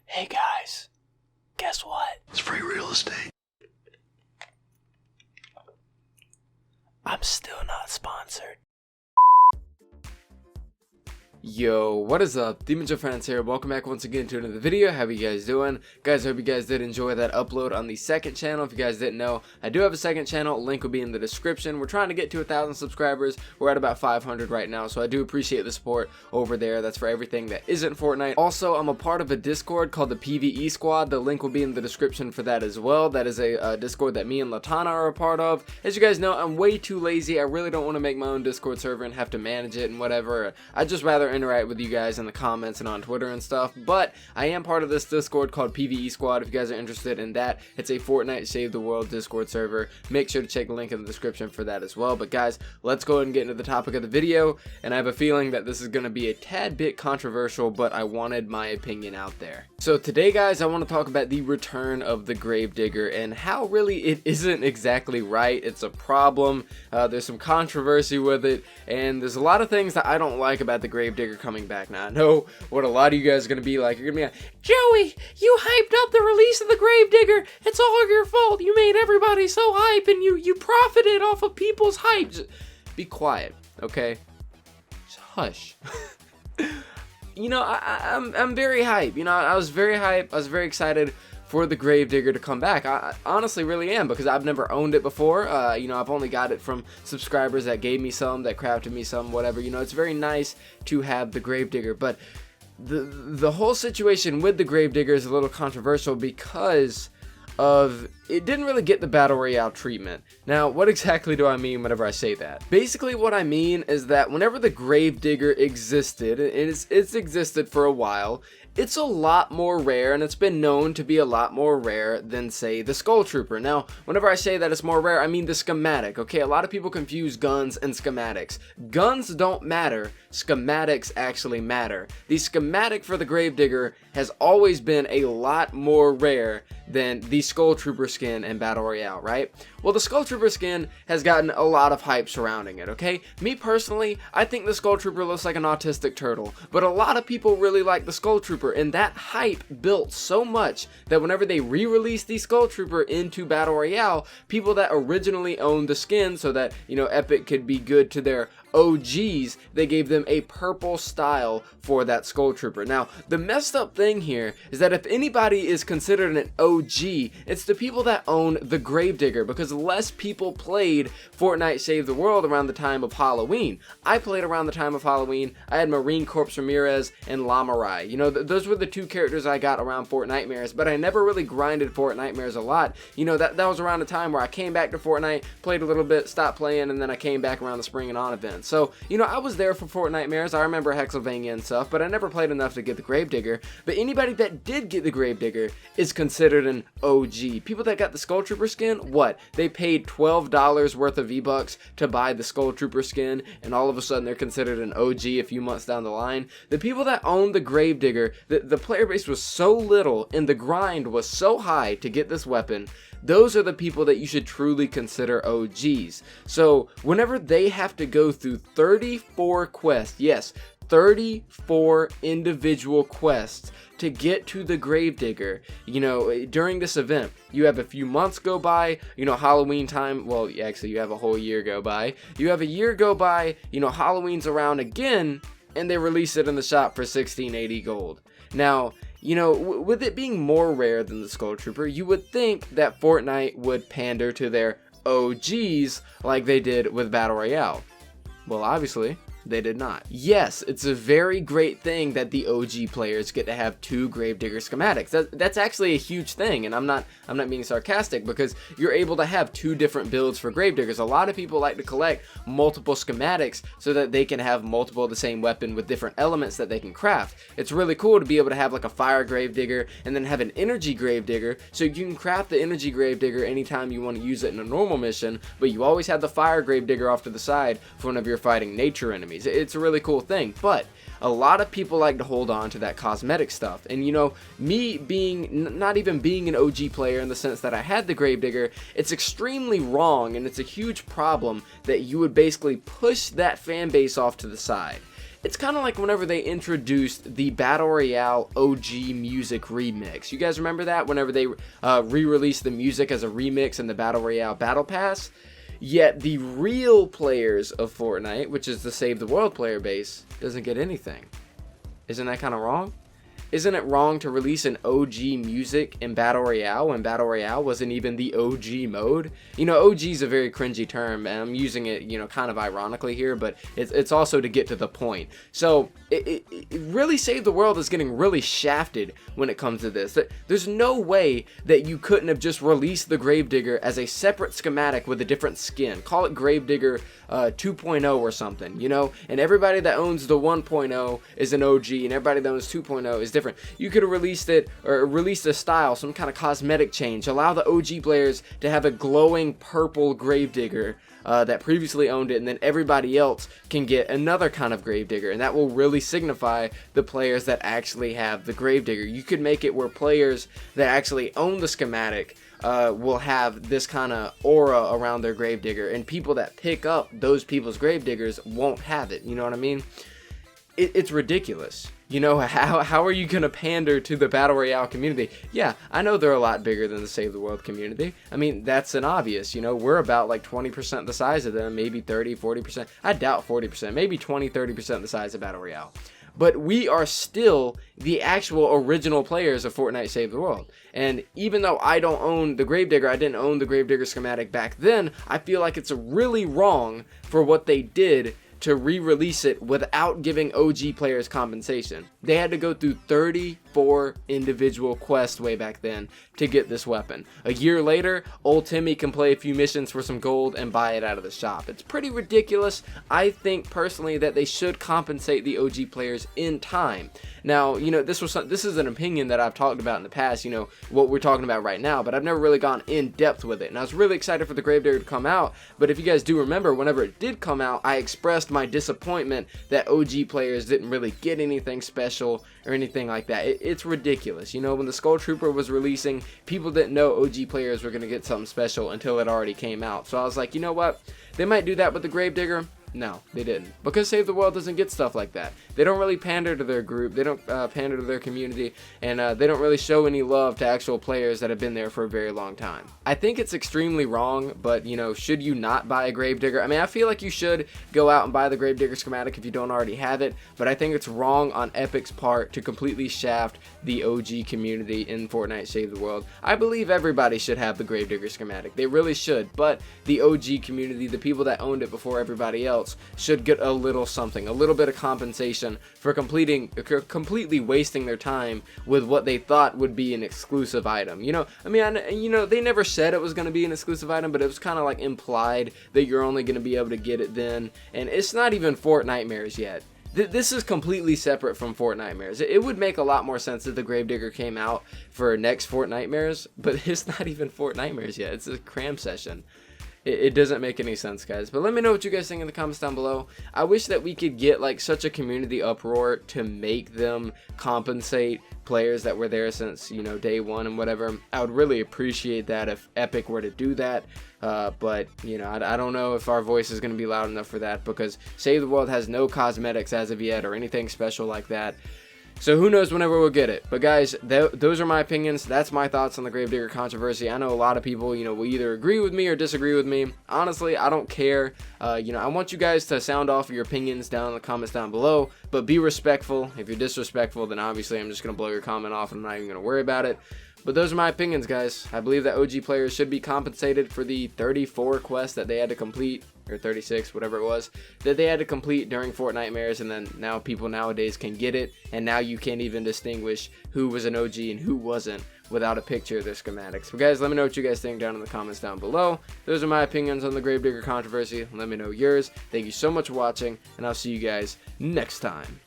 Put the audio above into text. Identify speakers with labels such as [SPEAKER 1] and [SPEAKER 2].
[SPEAKER 1] Hey guys, guess what?
[SPEAKER 2] It's free real estate.
[SPEAKER 1] I'm still not sponsored.
[SPEAKER 3] Yo, what is up? demonjoefrance here. Welcome back once again to another video. How are you guys doing? Guys, I hope you guys did enjoy that upload on the second channel. If you guys didn't know, I do have a second channel. Link will be in the description. We're trying to get to 1,000 subscribers. We're at about 500 right now, so I do appreciate the support over there. That's for everything that isn't Fortnite. Also, I'm a part of a Discord called the PvE Squad. The link will be in the description for that as well. That is a Discord that me and Latana are a part of. As you guys know, I'm way too lazy. I really don't want to make my own Discord server and have to manage it and whatever. I'd just rather interact with you guys in the comments and on Twitter and stuff, but I am part of this Discord called PvE Squad. If you guys are interested in that, it's a Fortnite Save the World Discord server. Make sure to check the link in the description for that as well. But guys, let's go ahead and get into the topic of the video, and I have a feeling that this is going to be a tad bit controversial, but I wanted my opinion out there. So today, guys, I want to talk about the return of the Gravedigger and how really it isn't exactly right. It's a problem. There's some controversy with it, and there's a lot of things that I don't like about the Gravedigger coming back. Now, I know what a lot of you guys are going to be like. You're going to be like, Joey, you hyped up the release of the Gravedigger. It's all your fault. You made everybody so hype, and you profited off of people's hype. Just be quiet, okay? Just hush. You know, I'm very hype. You know, I was very hype. I was very excited for the Gravedigger to come back. I honestly really am, because I've never owned it before. You know, I've only got it from subscribers that gave me some, that crafted me some, whatever. You know, it's very nice to have the Gravedigger, but the whole situation with the Gravedigger is a little controversial because of it didn't really get the Battle Royale treatment. Now, what exactly do I mean whenever I say that? Basically, what I mean is that whenever the Gravedigger existed, it's existed for a while, it's a lot more rare, and it's been known to be a lot more rare than, say, the Skull Trooper. Now, whenever I say that it's more rare, I mean the schematic, okay? A lot of people confuse guns and schematics. Guns don't matter, schematics actually matter. The schematic for the Gravedigger has always been a lot more rare than the Skull Trooper skin in Battle Royale, right? Well, the Skull Trooper skin has gotten a lot of hype surrounding it, okay? Me personally, I think the Skull Trooper looks like an autistic turtle, but a lot of people really like the Skull Trooper, and that hype built so much that whenever they re-released the Skull Trooper into Battle Royale, people that originally owned the skin so that, you know, Epic could be good to their OGs, they gave them a purple style for that Skull Trooper. Now, the messed up thing here is that if anybody is considered an OG, it's the people that own the Gravedigger, because less people played Fortnite Save the World around the time of Halloween. I played around the time of Halloween. I had Marine Corps Ramirez and Lamarai. You know, those were the two characters I got around Fortnitemares, but I never really grinded Fortnitemares a lot. You know, that was around the time where I came back to Fortnite, played a little bit, stopped playing, and then I came back around the Spring and On event. So, you know, I was there for Fortnitemares. I remember Hexylvania and stuff, but I never played enough to get the Gravedigger. But anybody that did get the Gravedigger is considered an OG. People that got the Skull Trooper skin, what? They paid $12 worth of V-Bucks to buy the Skull Trooper skin, and all of a sudden they're considered an OG a few months down the line. The people that owned the Gravedigger, the player base was so little and the grind was so high to get this weapon, those are the people that you should truly consider OGs. So whenever they have to go through 34 quests, yes, 34 individual quests to get to the Gravedigger, you know, during this event, you have a few months go by, you know, Halloween time, well, actually you have a whole year go by, you have a year go by, you know, Halloween's around again, and they release it in the shop for 1680 gold. Now, you know, with it being more rare than the Skull Trooper, you would think that Fortnite would pander to their OGs like they did with Battle Royale. Well, obviously, they did not. Yes, it's a very great thing that the OG players get to have two Gravedigger schematics. That's actually a huge thing, and I'm not being sarcastic, because you're able to have two different builds for Gravediggers. A lot of people like to collect multiple schematics so that they can have multiple of the same weapon with different elements that they can craft. It's really cool to be able to have like a fire Gravedigger and then have an energy Gravedigger, so you can craft the energy Gravedigger anytime you want to use it in a normal mission, but you always have the fire Gravedigger off to the side for whenever you're fighting nature enemies. It's a really cool thing, but a lot of people like to hold on to that cosmetic stuff. And you know, me being not even being an OG player in the sense that I had the Gravedigger, it's extremely wrong, and it's a huge problem that you would basically push that fan base off to the side. It's kind of like whenever they introduced the Battle Royale OG music remix. You guys remember that? Whenever they re-released the music as a remix in the Battle Royale Battle Pass. Yet the real players of Fortnite, which is the Save the World player base, doesn't get anything. Isn't that kind of wrong? Isn't it wrong to release an OG music in Battle Royale when Battle Royale wasn't even the OG mode? You know, OG is a very cringy term, and I'm using it, you know, kind of ironically here, but it's also to get to the point. So, it really Save the World is getting really shafted when it comes to this. There's no way that you couldn't have just released the Gravedigger as a separate schematic with a different skin. Call it Gravedigger 2.0 or something, you know? And everybody that owns the 1.0 is an OG, and everybody that owns 2.0 is different. You could have released it, or released a style, some kind of cosmetic change. Allow the OG players to have a glowing purple Gravedigger that previously owned it, and then everybody else can get another kind of Gravedigger, and that will really signify the players that actually have the Gravedigger. You could make it where players that actually own the schematic will have this kind of aura around their Gravedigger, and people that pick up those people's Gravediggers won't have it. You know what I mean? It's ridiculous. You know, how are you going to pander to the Battle Royale community? Yeah, I know they're a lot bigger than the Save the World community. I mean, that's an obvious. You know, we're about like 20% the size of them, maybe 30, 40%. I doubt 40%, maybe 20, 30% the size of Battle Royale. But we are still the actual original players of Fortnite Save the World. And even though I don't own the Gravedigger, I didn't own the Gravedigger schematic back then, I feel like it's really wrong for what they did to re-release it without giving OG players compensation. They had to go through 34 individual quests way back then to get this weapon. A year later, old Timmy can play a few missions for some gold and buy it out of the shop. It's pretty ridiculous. I think personally that they should compensate the OG players in time. Now, you know, this is an opinion that I've talked about in the past, you know, what we're talking about right now, but I've never really gone in depth with it. And I was really excited for the Gravedigger to come out, but if you guys do remember, whenever it did come out, I expressed my disappointment that OG players didn't really get anything special or anything like that. It's ridiculous. You know, when the Skull Trooper was releasing, people didn't know OG players were going to get something special until it already came out. So I was like, you know what? They might do that with the Gravedigger. No, they didn't. Because Save the World doesn't get stuff like that. They don't really pander to their group. They don't pander to their community. And they don't really show any love to actual players that have been there for a very long time. I think it's extremely wrong, but, you know, should you not buy a Gravedigger? I mean, I feel like you should go out and buy the Gravedigger schematic if you don't already have it. But I think it's wrong on Epic's part to completely shaft the OG community in Fortnite Save the World. I believe everybody should have the Gravedigger schematic. They really should. But the OG community, the people that owned it before everybody else, should get a little something, a little bit of compensation for completely wasting their time with what they thought would be an exclusive item. You know, I mean, you know, they never said it was going to be an exclusive item, but it was kind of like implied that you're only going to be able to get it then, and it's not even Fortnitemares yet. This is completely separate from Fortnitemares. It would make a lot more sense if the Gravedigger came out for next Fortnitemares, but it's not even Fortnitemares yet. It's a cram session. It doesn't make any sense, guys. But let me know what you guys think in the comments down below. I wish that we could get like such a community uproar to make them compensate players that were there since, you know, day one and whatever. I would really appreciate that if Epic were to do that. But, you know, I don't know if our voice is going to be loud enough for that, because Save the World has no cosmetics as of yet or anything special like that. So who knows whenever we'll get it. But guys, those are my opinions. That's my thoughts on the Gravedigger controversy. I know a lot of people, you know, will either agree with me or disagree with me. Honestly, I don't care. You know, I want you guys to sound off your opinions down in the comments down below. But be respectful. If you're disrespectful, then obviously I'm just going to blow your comment off and I'm not even going to worry about it. But those are my opinions, guys. I believe that OG players should be compensated for the 34 quests that they had to complete, or 36, whatever it was, that they had to complete during Fortnitemares, and then now people nowadays can get it, and now you can't even distinguish who was an OG and who wasn't without a picture of their schematics. But guys, let me know what you guys think down in the comments down below. Those are my opinions on the Gravedigger controversy. Let me know yours. Thank you so much for watching, and I'll see you guys next time.